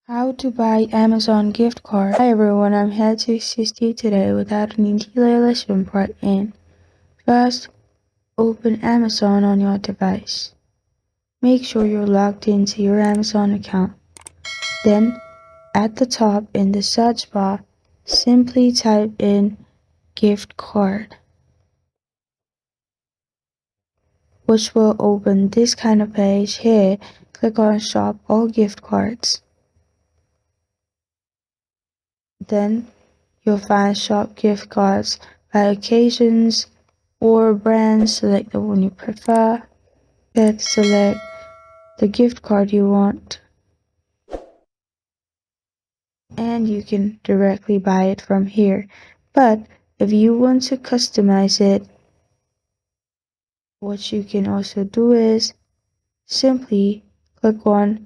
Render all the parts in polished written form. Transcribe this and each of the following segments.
How to buy Amazon gift card. Hi everyone, I'm here to assist you today without any delay. Let's jump right in. First, open Amazon on your device. Make sure you're logged into your Amazon account. Then, at the top in the search bar, simply type in gift card, which will open this kind of page. Here, click on shop all gift cards. Then, you'll find shop gift cards by occasions or brands. Select the one you prefer. Then select the gift card you want, and you can directly buy it from here. But if you want to customize it, what you can also do is simply click on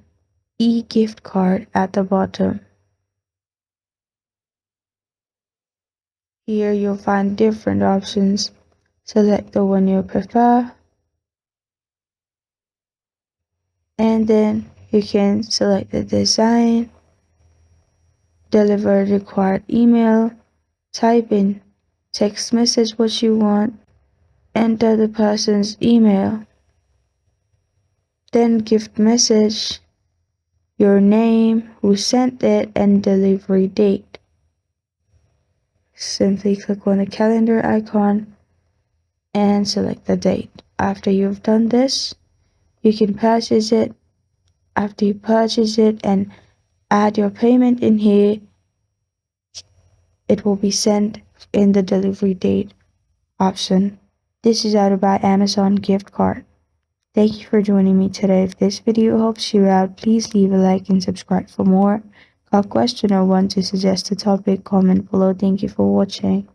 eGift card at the bottom. Here you'll find different options. Select the one you prefer, and then you can select the design, deliver required email, type in text message what you want, enter the person's email, then gift message, your name, who sent it, and delivery date. Simply click on the calendar icon and select the date. After you've done this, you can purchase it. After you purchase it and add your payment in here, it will be sent in the delivery date option. This is how to buy Amazon gift card. Thank you for joining me today. If this video helps you out, please leave a like and subscribe for more. Got a question or want to suggest a topic, comment below. Thank you for watching.